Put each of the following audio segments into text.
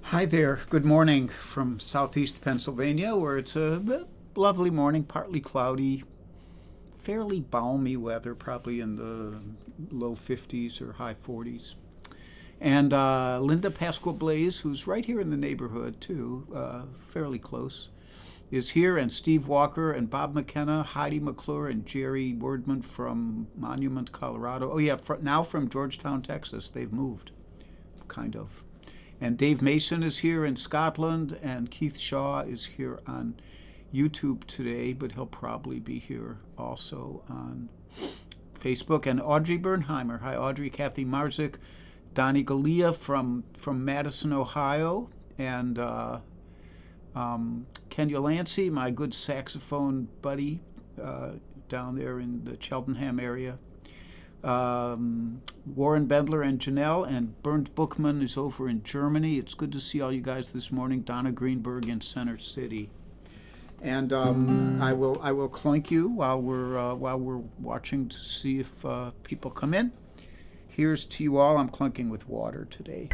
Hi there. Good morning from southeast Pennsylvania, where it's a lovely morning, partly cloudy, fairly balmy weather, probably in the low 50s or high 40s. And Linda Pasqua Blaze, who's right here in the neighborhood too, fairly close, is here, and Steve Walker and Bob McKenna, Heidi McClure, and Jerry Wordman from Monument, Colorado. Oh yeah, now from Georgetown, Texas. They've moved, kind of. And Dave Mason is here in Scotland, and Keith Shaw is here on YouTube today, but he'll probably be here also on Facebook. And Audrey Bernheimer. Hi, Audrey. Kathy Marzik, Donnie Galea from Madison, Ohio, and Ken Yolancy, my good saxophone buddy down there in the Cheltenham area. Warren Bendler and Janelle, and Bernd Bookman is over in Germany. It's good to see all you guys this morning. Donna Greenberg in Center City. And I will clink you while we're watching to see if people come in. Here's to you all. I'm clunking with water today.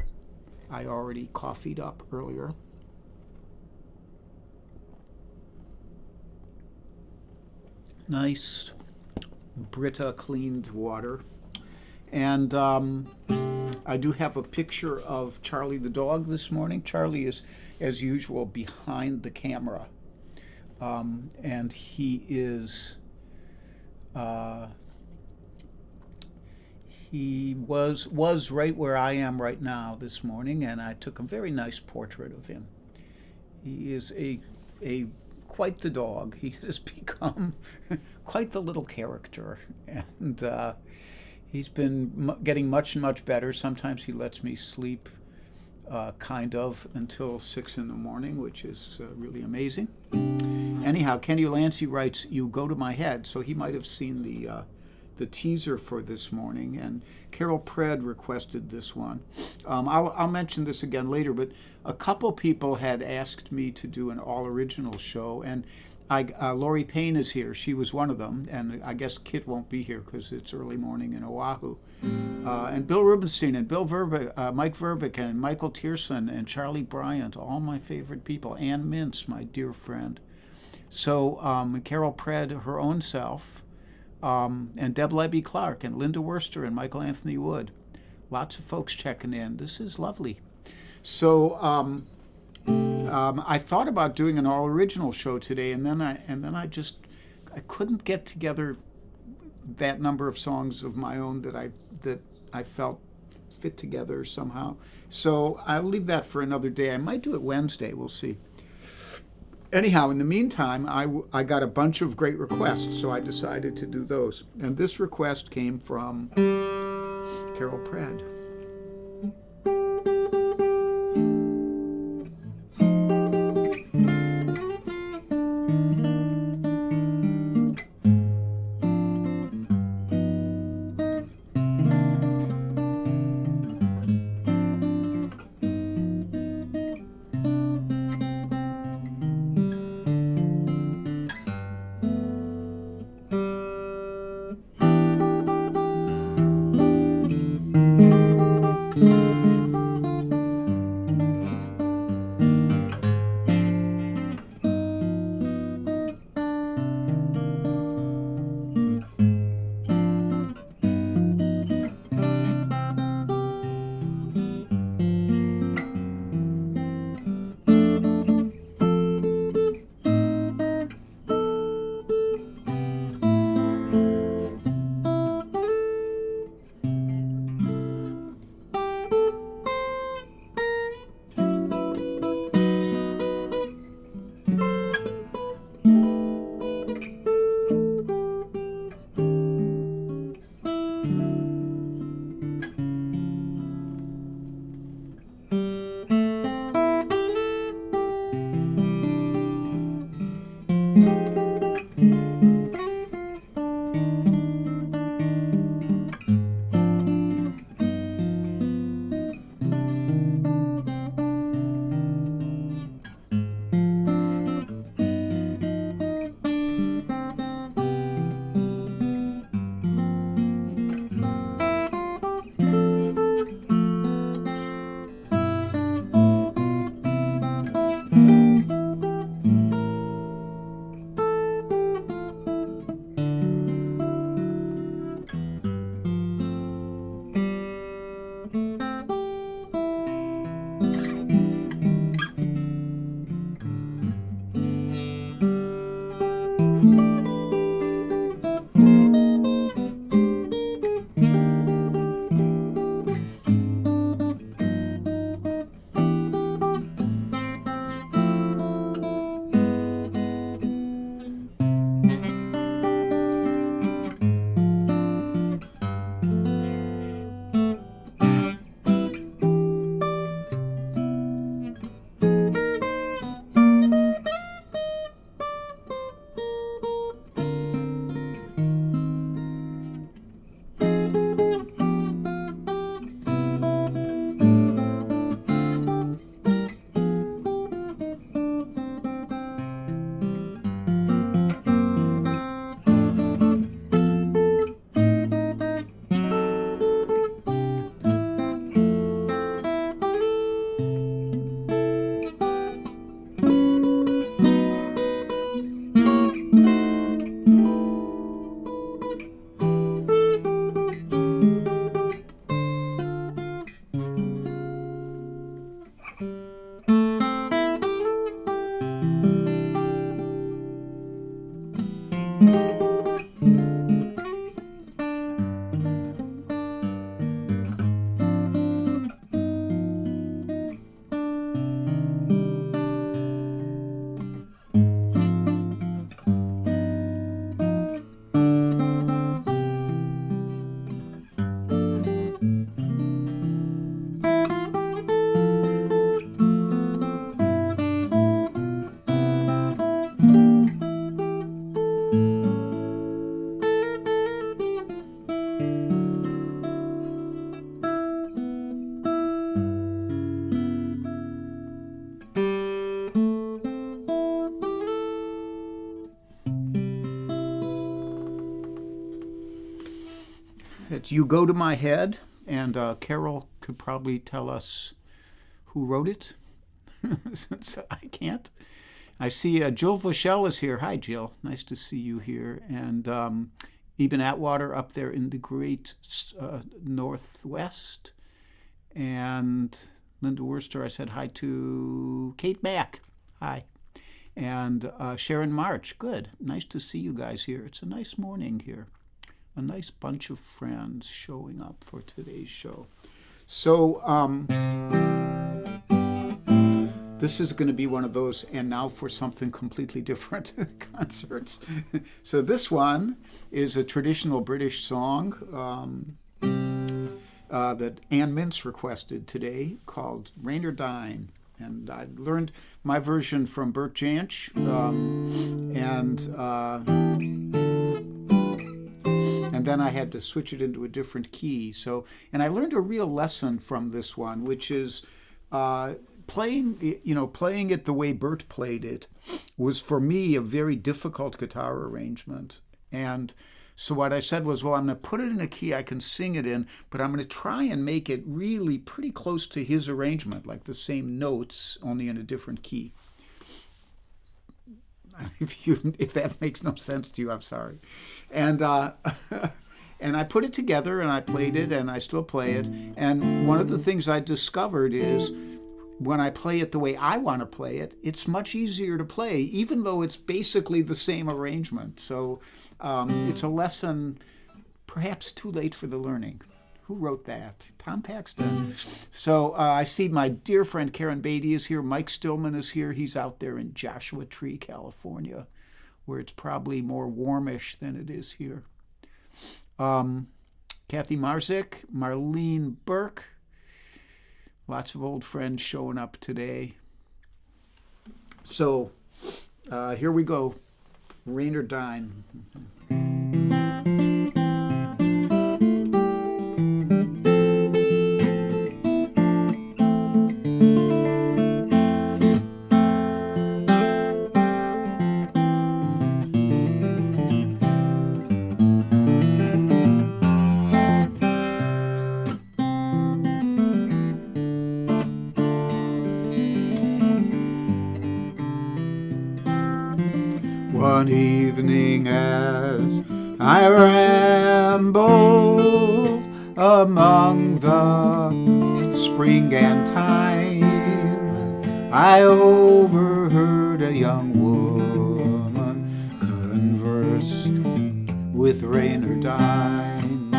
I already coffeed up earlier. Nice Brita cleaned water. And I do have a picture of Charlie the dog this morning. Charlie is, as usual, behind the camera. And he is, he was right where I am right now this morning, and I took a very nice portrait of him. He is a quite the dog. He has become quite the little character, and he's been getting much better. Sometimes he lets me sleep kind of until 6 in the morning, which is really amazing. Anyhow, Kenny Lancy writes, "You go to my head," so he might have seen the teaser for this morning, and Carol Pred requested this one. I'll mention this again later, but a couple people had asked me to do an all-original show, and Lori Payne is here. She was one of them, and I guess Kit won't be here because it's early morning in Oahu. And Bill Rubenstein and Bill Verbeek, Mike Verbeek and Michael Tierson and Charlie Bryant, all my favorite people. Ann Mintz, my dear friend. So Carol Pred, her own self, and Deb Lebby Clark and Linda Worster and Michael Anthony Wood. Lots of folks checking in. This is lovely. So I thought about doing an all-original show today, and then I couldn't get together that number of songs of my own that I felt fit together somehow. So I'll leave that for another day. I might do it Wednesday. We'll see. Anyhow, in the meantime, I got a bunch of great requests, so I decided to do those. And this request came from Carol Pred. It's You Go to My Head, and Carol could probably tell us who wrote it, since I can't. I see Jill Vauchel is here. Hi, Jill. Nice to see you here. And Eben Atwater up there in the great Northwest. And Linda Worcester, I said hi to. Kate Mack. Hi. And Sharon March. Good. Nice to see you guys here. It's a nice morning here. A nice bunch of friends showing up for today's show. So this is going to be one of those and now for something completely different concerts. So this one is a traditional British song that Ann Mintz requested today called Rain or Dine. And I learned my version from Bert Jansch, and then I had to switch it into a different key. And I learned a real lesson from this one, which is playing it the way Bert played it was for me a very difficult guitar arrangement. And so what I said was, well, I'm going to put it in a key I can sing it in, but I'm going to try and make it really pretty close to his arrangement, like the same notes, only in a different key. If that makes no sense to you, I'm sorry. And and I put it together and I played it and I still play it. And one of the things I discovered is when I play it the way I want to play it, it's much easier to play, even though it's basically the same arrangement. So it's a lesson perhaps too late for the learning. Who wrote that? Tom Paxton. So I see my dear friend Karen Beatty is here. Mike Stillman is here. He's out there in Joshua Tree, California, where it's probably more warmish than it is here. Kathy Marzik, Marlene Burke. Lots of old friends showing up today. So here we go. Rain or Dine. One evening as I rambled among the spring and thyme, I overheard a young woman converse with Rain or Dine.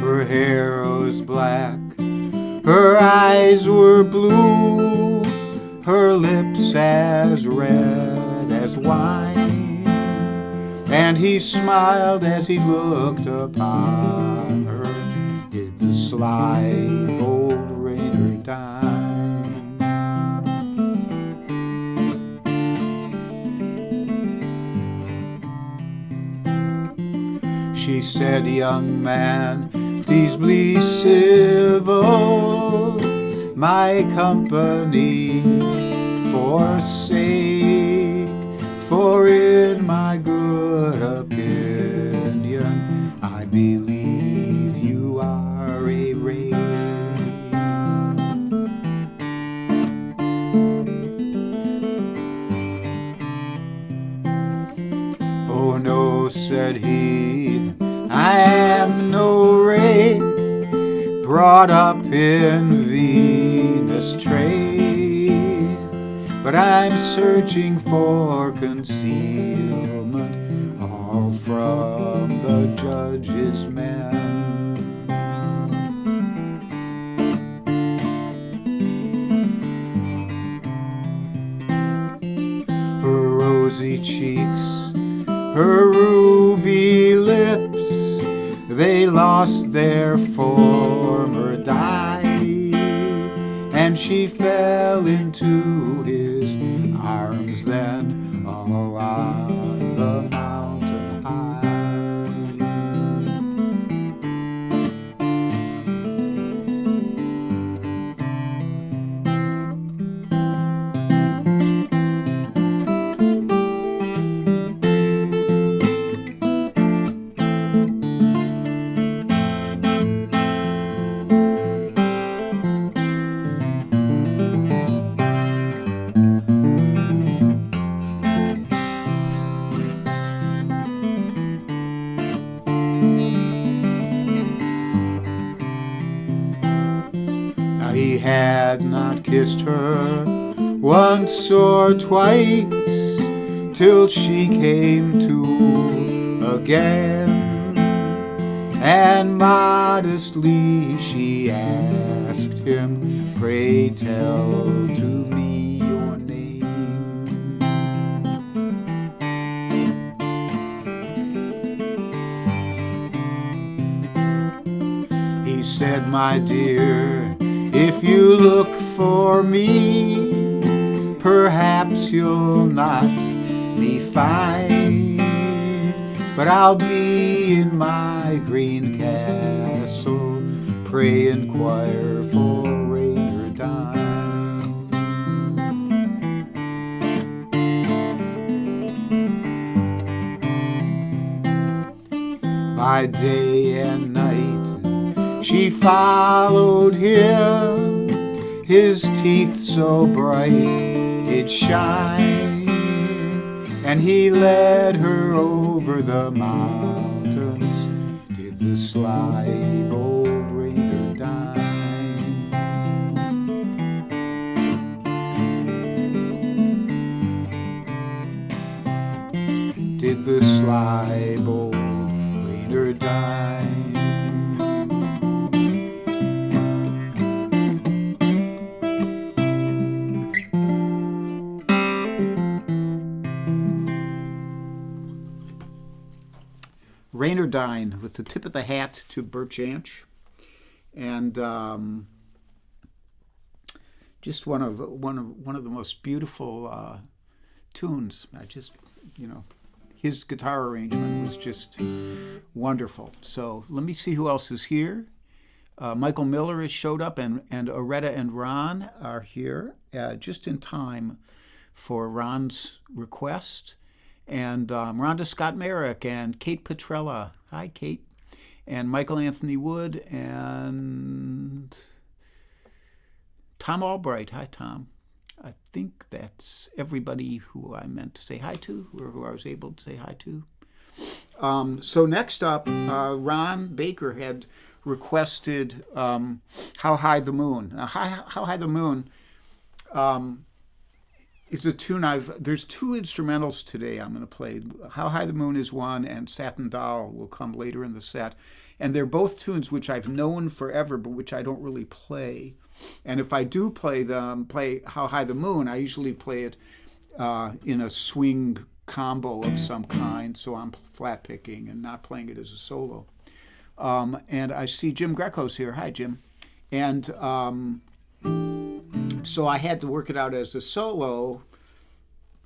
Her hair was black, her eyes were blue, her lips as red as wine, and he smiled as he looked upon her. Did the sly old Rain or Dine? She said, young man, please be civil, my company forsake, for in my good opinion, I believe you are a rake. Oh no, said he, I am no rake, brought up in Venus trade, but I'm searching for concealment, all from the judge's men. Her rosy cheeks, her ruby lips, they lost their former dye, and she fell into his arms then, all on the mountain high. He had not kissed her once or twice, till she came to again, and modestly she asked him, "Pray tell to me your name." He said, "My dear, if you look for me, perhaps you'll not be fine, but I'll be in my green castle. Pray inquire for rain or dine." By day and night she followed him, his teeth so bright did shine, and he led her over the mountains. Did the sly bold raider dine? Did the sly bold raider dine? Rain or Dine, with the tip of the hat to Bert Jansch, and just one of the most beautiful tunes. I just, his guitar arrangement was just wonderful. So let me see who else is here. Michael Miller has showed up, and Aretta and Ron are here just in time for Ron's request. And Rhonda Scott Merrick and Kate Petrella. Hi, Kate. And Michael Anthony Wood and Tom Albright. Hi, Tom. I think that's everybody who I meant to say hi to, or who I was able to say hi to. So next up, Ron Baker had requested How High the Moon. Now, How High the Moon is a tune there's two instrumentals today I'm going to play. How High the Moon is one, and Satin Doll will come later in the set. And they're both tunes which I've known forever, but which I don't really play. And if I do play How High the Moon, I usually play it in a swing combo of some kind, so I'm flat picking and not playing it as a solo. And I see Jim Greco's here. Hi, Jim. And so I had to work it out as a solo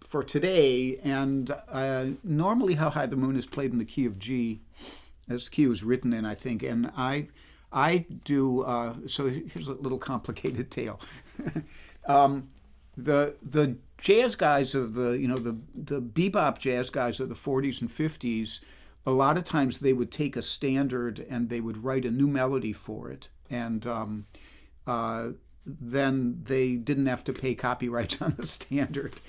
for today, and normally How High the Moon is played in the key of G. This key was written in, I think, and I do, so here's a little complicated tale. The jazz guys of the bebop jazz guys of the 40s and 50s, a lot of times they would take a standard and they would write a new melody for it, and then they didn't have to pay copyrights on the standard.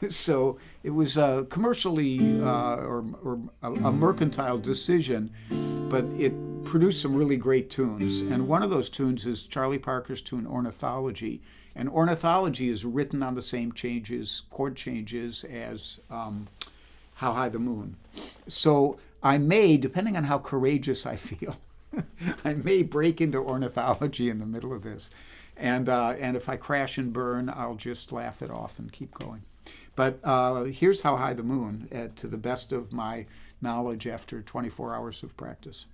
So it was commercially or a mercantile decision, but it produced some really great tunes. And one of those tunes is Charlie Parker's tune Ornithology. And Ornithology is written on the same chord changes as How High the Moon. So I may, depending on how courageous I feel, I may break into Ornithology in the middle of this. And if I crash and burn, I'll just laugh it off and keep going. But here's How High the Moon, to the best of my knowledge after 24 hours of practice.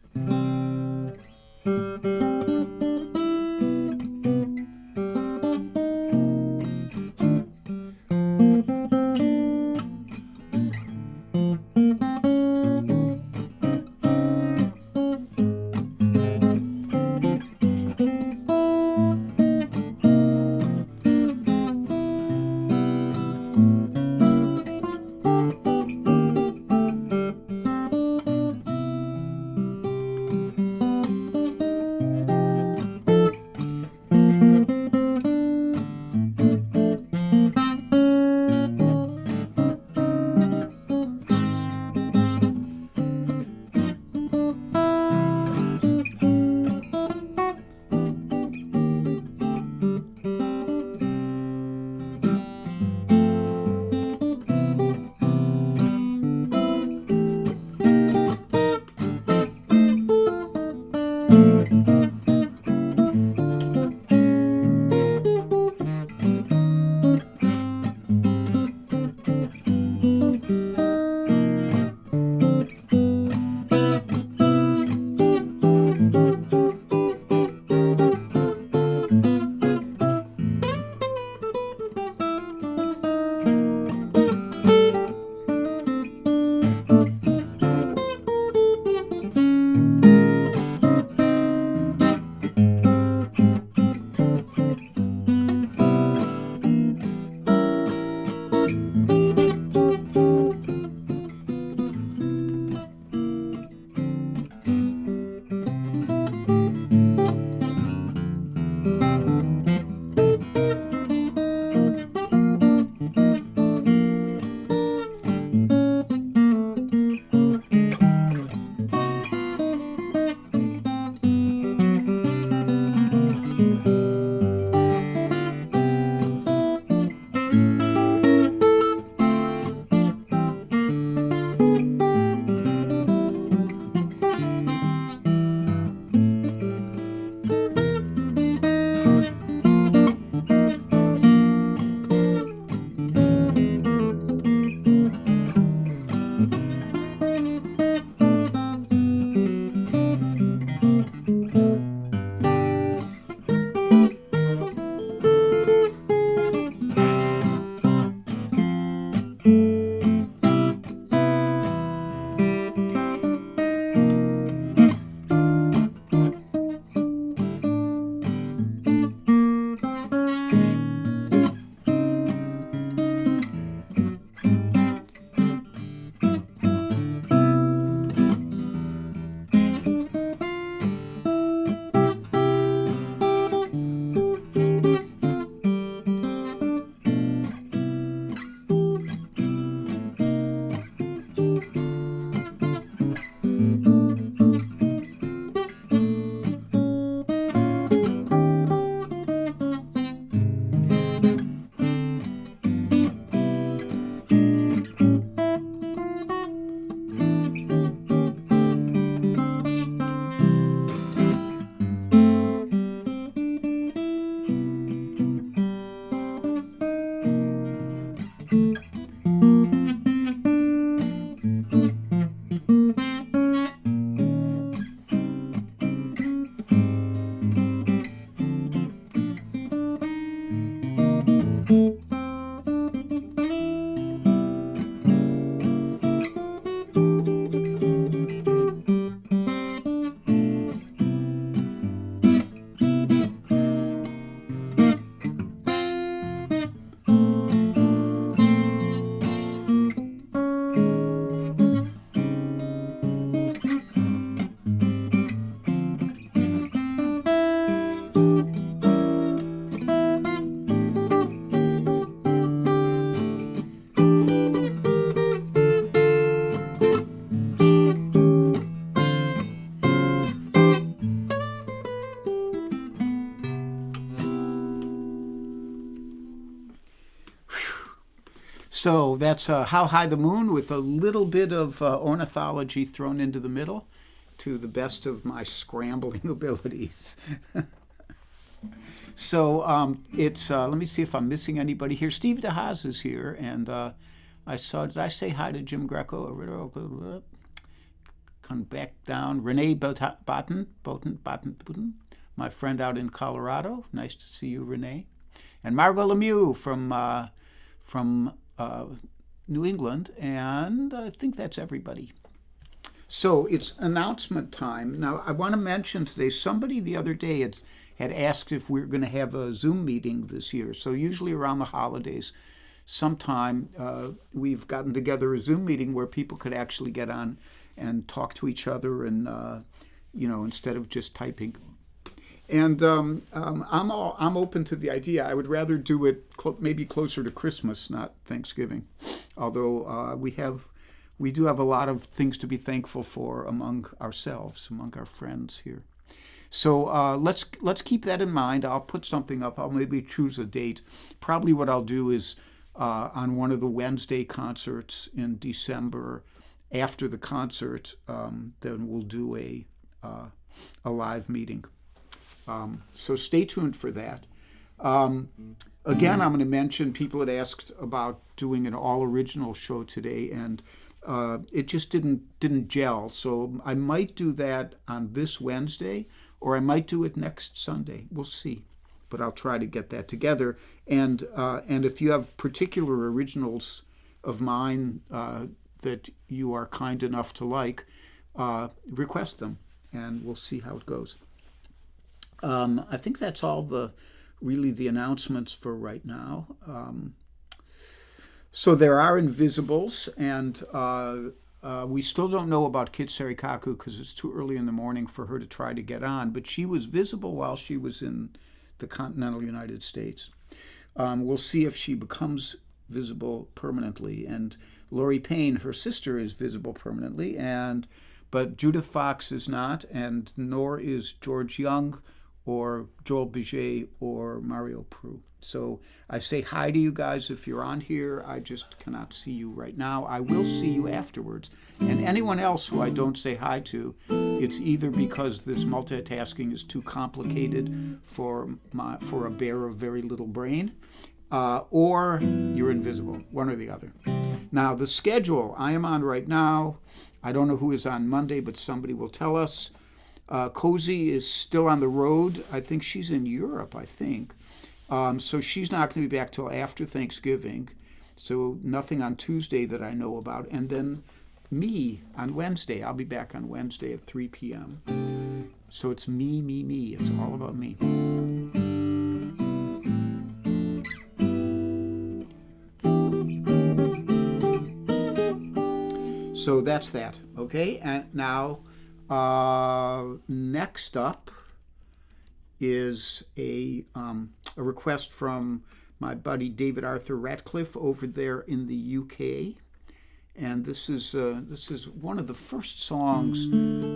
So that's How High the Moon with a little bit of ornithology thrown into the middle to the best of my scrambling abilities. So it's, let me see if I'm missing anybody here. Steve DeHaas is here, and did I say hi to Jim Greco? Come back down. Renee Botten, my friend out in Colorado. Nice to see you, Renee. And Margot Lemieux from New England, and I think that's everybody. So it's announcement time. Now, I want to mention today, somebody the other day had asked if we were going to have a Zoom meeting this year. So usually around the holidays, sometime we've gotten together a Zoom meeting where people could actually get on and talk to each other, and instead of just typing. And I'm open to the idea. I would rather do it maybe closer to Christmas, not Thanksgiving. Although we do have a lot of things to be thankful for among ourselves, among our friends here. So let's keep that in mind. I'll put something up. I'll maybe choose a date. Probably what I'll do is on one of the Wednesday concerts in December, after the concert, then we'll do a live meeting. So stay tuned for that. Again, I'm going to mention people had asked about doing an all-original show today, and it just didn't gel. So I might do that on this Wednesday, or I might do it next Sunday. We'll see. But I'll try to get that together. And if you have particular originals of mine that you are kind enough to like, request them, and we'll see how it goes. I think that's all the announcements for right now. So there are Invisibles, and we still don't know about Kitseri Kaku because it's too early in the morning for her to try to get on, but she was visible while she was in the continental United States. We'll see if she becomes visible permanently, and Lori Payne, her sister, is visible permanently, but Judith Fox is not, and nor is George Young or Joel Biget or Mario Prue. So I say hi to you guys if you're on here. I just cannot see you right now. I will see you afterwards. And anyone else who I don't say hi to, it's either because this multitasking is too complicated for a bear of very little brain, or you're invisible, one or the other. Now, the schedule I am on right now, I don't know who is on Monday, but somebody will tell us. Cozy is still on the road. I think she's in Europe, so she's not going to be back till after Thanksgiving. So nothing on Tuesday that I know about. And then me on Wednesday. I'll be back on Wednesday at 3 p.m. So it's me. It's all about me. So that's that. Okay, and now next up is a request from my buddy David Arthur Ratcliffe over there in the UK, and this is one of the first songs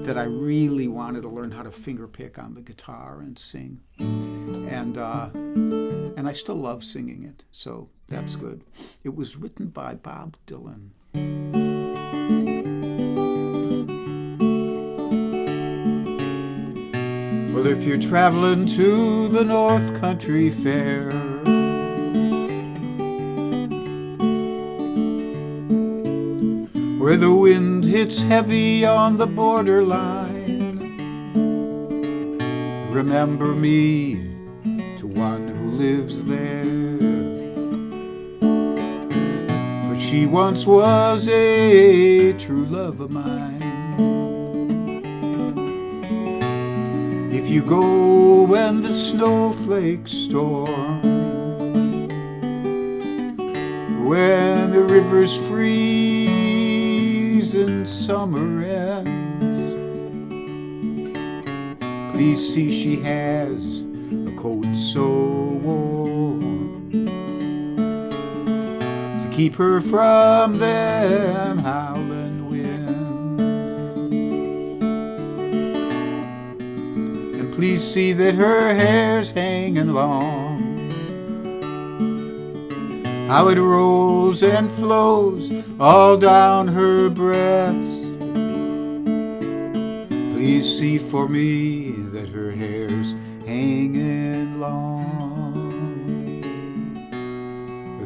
that I really wanted to learn how to finger pick on the guitar and sing, and I still love singing it, so that's good. It was written by Bob Dylan. Well, if you're traveling to the North Country Fair, where the wind hits heavy on the borderline, remember me to one who lives there, for she once was a true love of mine. If you go when the snowflakes storm, when the rivers freeze and summer ends, please see she has a coat so warm to keep her from them howling winds. Please see that her hair's hanging long. how it rolls and flows all down her breast. Please see for me that her hair's hanging long.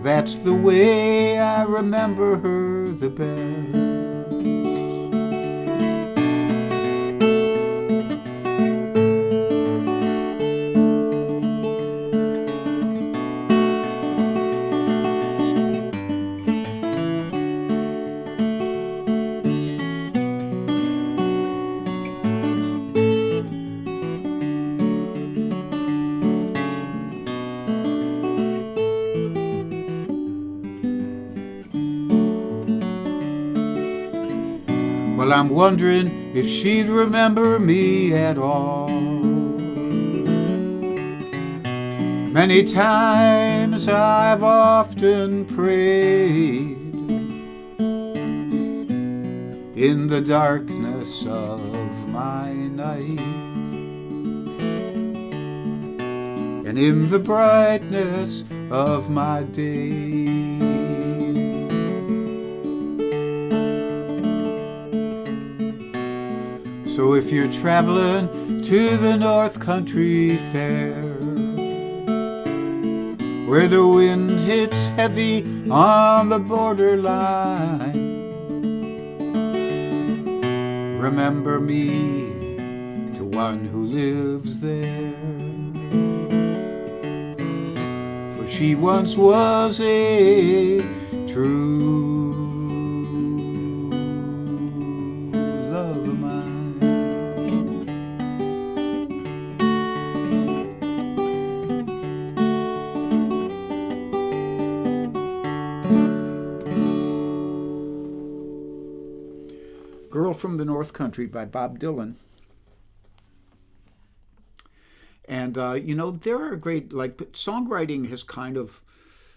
That's the way I remember her the best. Well, I'm wondering if she'd remember me at all. Many times I've often prayed in the darkness of my night, and in the brightness of my day. So if you're traveling to the North Country Fair, where the wind hits heavy on the borderline, remember me to one who lives there. For she once was a true love of mine. Girl from the North Country by Bob Dylan. And, there are great, songwriting has kind of,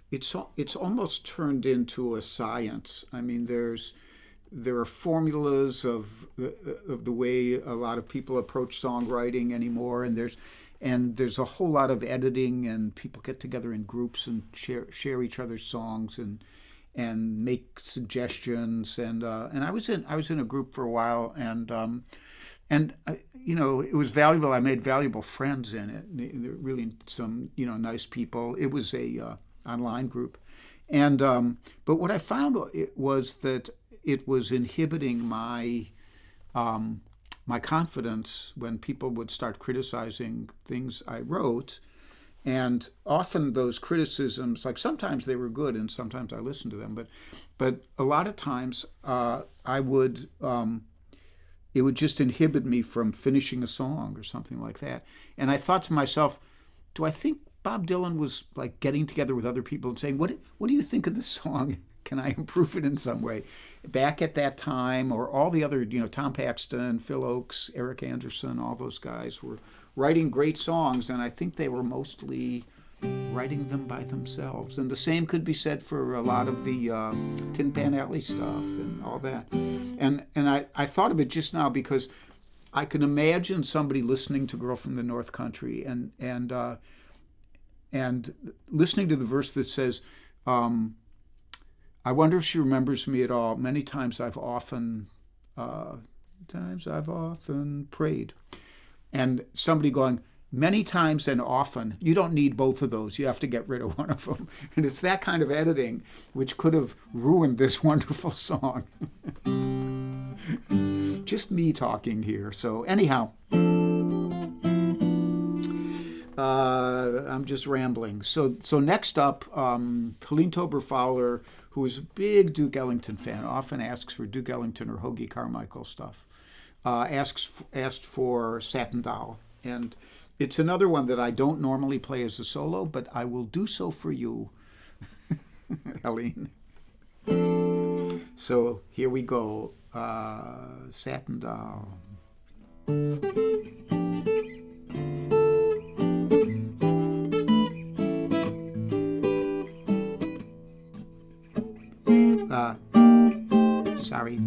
it's almost turned into a science. I mean, there are formulas of the way a lot of people approach songwriting anymore, and there's a whole lot of editing, and people get together in groups and share each other's songs and make suggestions. And I was in a group for a while, and it was valuable. I made valuable friends in it. There were really some nice people. It was a online group, and but what I found was that it was inhibiting my confidence when people would start criticizing things I wrote. And often those criticisms, like sometimes they were good and sometimes I listened to them, but a lot of times it would just inhibit me from finishing a song or something like that. And I thought to myself, do I think Bob Dylan was like getting together with other people and saying, what do you think of this song? Can I improve it in some way? Back at that time, or all the other, Tom Paxton, Phil Oakes, Eric Anderson, all those guys were writing great songs, and I think they were mostly writing them by themselves. And the same could be said for a lot of the Tin Pan Alley stuff and all that. And I thought of it just now because I can imagine somebody listening to Girl from the North Country and listening to the verse that says, I wonder if she remembers me at all. Many times I've often prayed. And somebody going, many times and often. You don't need both of those. You have to get rid of one of them. And it's that kind of editing which could have ruined this wonderful song. Just me talking here. So anyhow, I'm just rambling. So next up, Helene Tober Fowler, who is a big Duke Ellington fan, often asks for Duke Ellington or Hoagie Carmichael stuff. Asked for Satin Doll, and it's another one that I don't normally play as a solo, but I will do so for you, Helene. So here we go, Satin Doll. Sorry.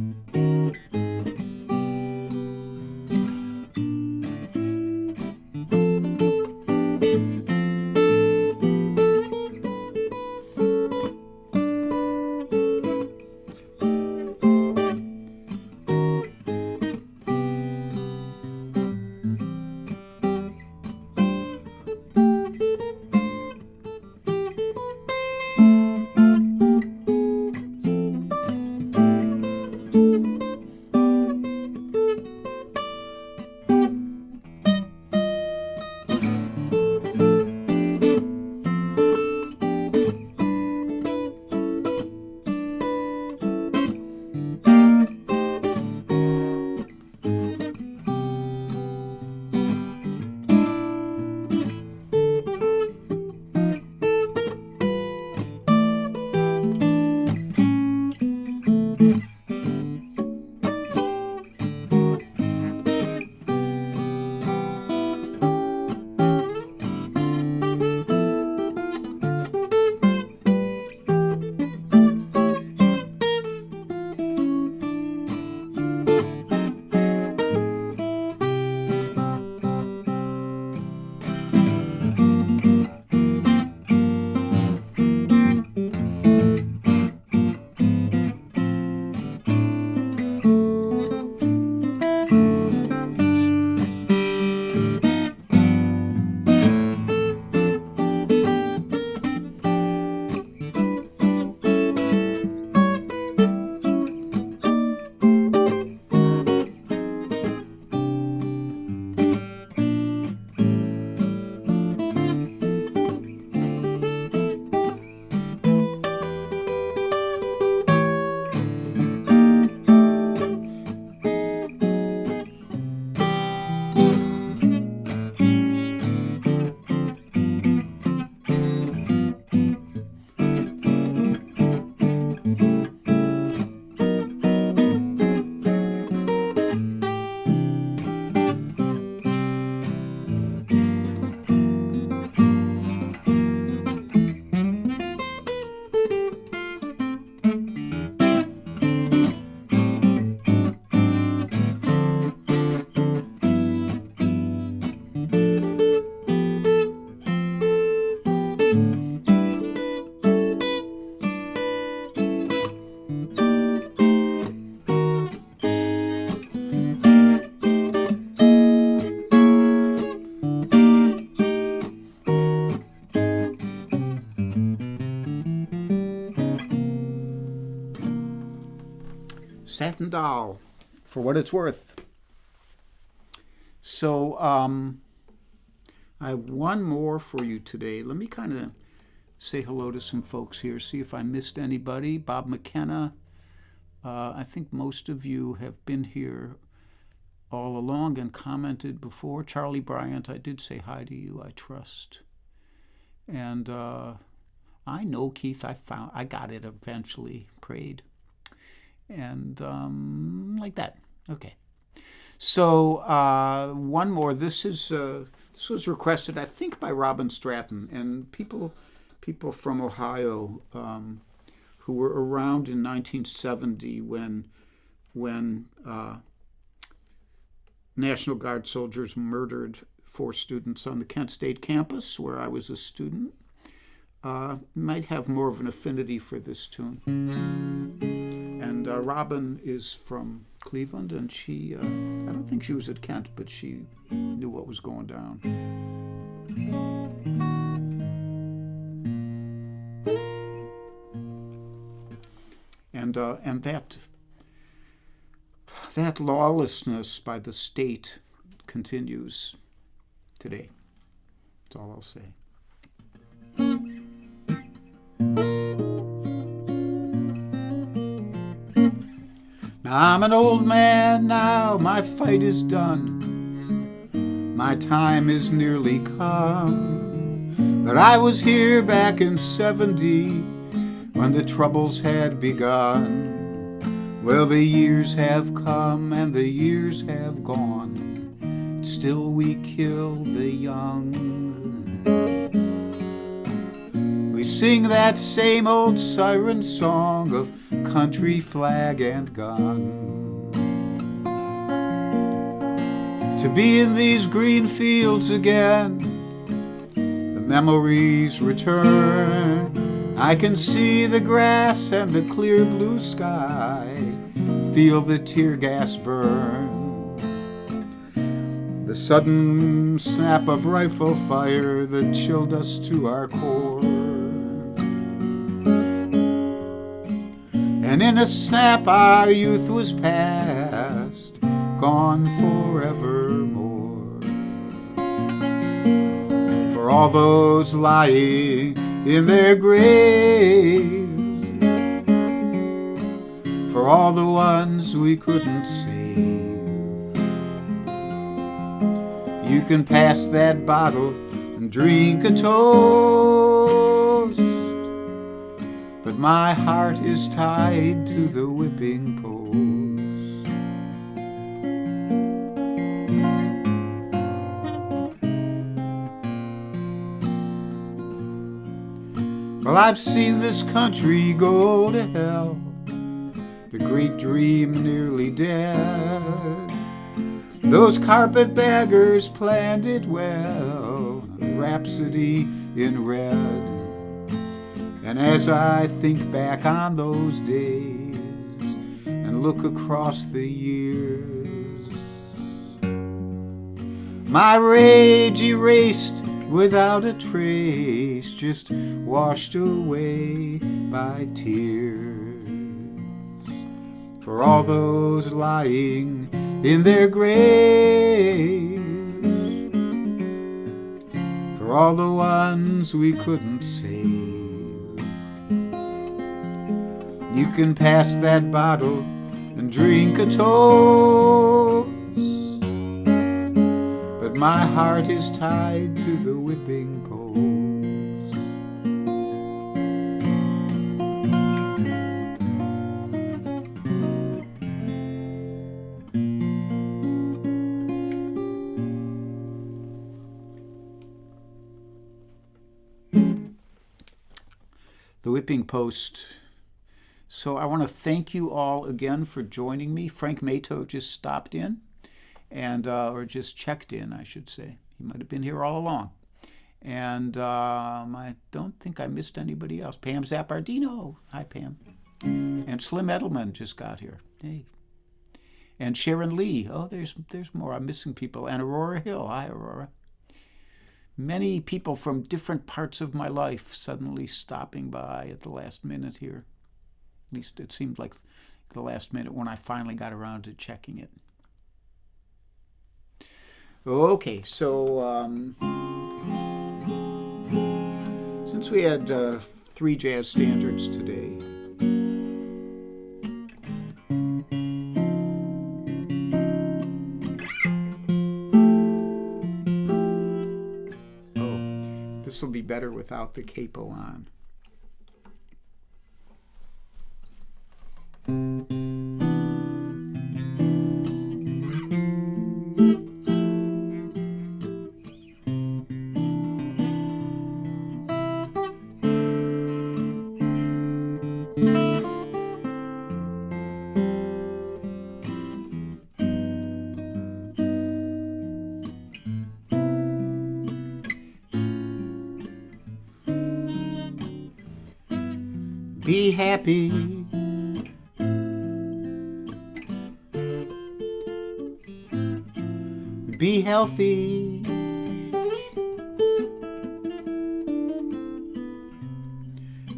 Satin Doll, for what it's worth. So I have one more for you today. Let me kind of say hello to some folks here, see if I missed anybody. Bob McKenna, I think most of you have been here all along and commented before. Charlie Bryant, I did say hi to you, I trust. And I know, Keith, I got it eventually, prayed. And like that. Okay. So one more. This was requested, I think, by Robin Stratton, and people from Ohio who were around in 1970 when National Guard soldiers murdered 4 students on the Kent State campus, where I was a student. Might have more of an affinity for this tune. And Robin is from Cleveland, and she, I don't think she was at Kent, but she knew what was going down. And that lawlessness by the state continues today. That's all I'll say. I'm an old man now, my fight is done, my time is nearly come. But I was here back in 70 when the troubles had begun. Well, the years have come and the years have gone, still we kill the young. We sing that same old siren song of country, flag, and gun. To be in these green fields again, the memories return. I can see the grass and the clear blue sky, feel the tear gas burn. The sudden snap of rifle fire that chilled us to our core. And in a snap our youth was past, gone forevermore. For all those lying in their graves, for all the ones we couldn't save, you can pass that bottle and drink a toast, but my heart is tied to the whipping post. Well, I've seen this country go to hell, the great dream nearly dead. Those carpetbaggers planned it well, a rhapsody in red. And as I think back on those days and look across the years, my rage erased without a trace, just washed away by tears. For all those lying in their graves, for all the ones we couldn't save, you can pass that bottle and drink a toast, but my heart is tied to the whipping post. The whipping post. So I want to thank you all again for joining me. Frank Mato just stopped in, and or just checked in, I should say. He might have been here all along. And I don't think I missed anybody else. Pam Zappardino. Hi, Pam. And Slim Edelman just got here. Hey. And Sharon Lee. Oh, there's more. I'm missing people. And Aurora Hill. Hi, Aurora. Many people from different parts of my life suddenly stopping by at the last minute here. At least it seemed like the last minute when I finally got around to checking it. Okay, so since we had 3 jazz standards today, this will be better without the capo on. Be happy. Be healthy.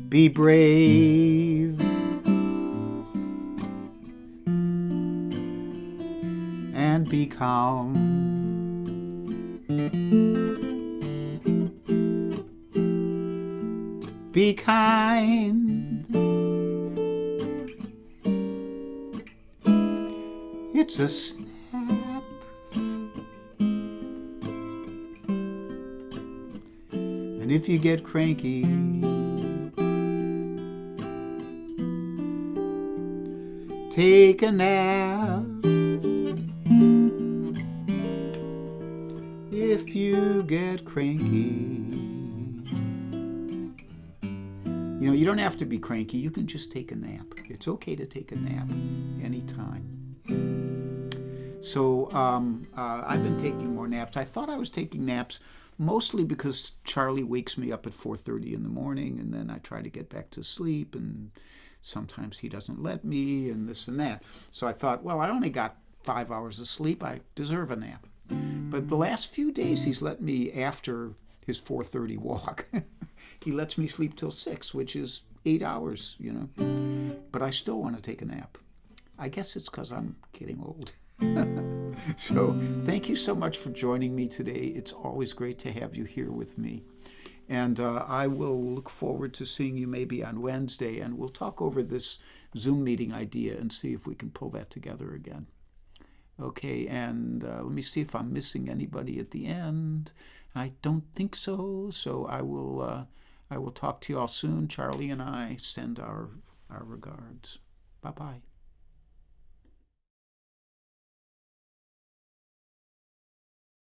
Be brave. And be calm. Be kind. It's a snap. And if you get cranky, take a nap. If you get cranky, you know, you don't have to be cranky. You can just take a nap. It's okay to take a nap anytime. So I've been taking more naps. I thought I was taking naps mostly because Charlie wakes me up at 4:30 in the morning, and then I try to get back to sleep, and sometimes he doesn't let me, and this and that. So I thought, well, I only got 5 hours of sleep. I deserve a nap. But the last few days he's let me, after his 4:30 walk, he lets me sleep till 6, which is 8 hours, you know. But I still want to take a nap. I guess it's because I'm getting old. So thank you so much for joining me today. It's always great to have you here with me. And I will look forward to seeing you maybe on Wednesday, and we'll talk over this Zoom meeting idea and see if we can pull that together again. Okay, and let me see if I'm missing anybody at the end. I don't think so. So I will talk to you all soon. Charlie and I send our regards. Bye-bye.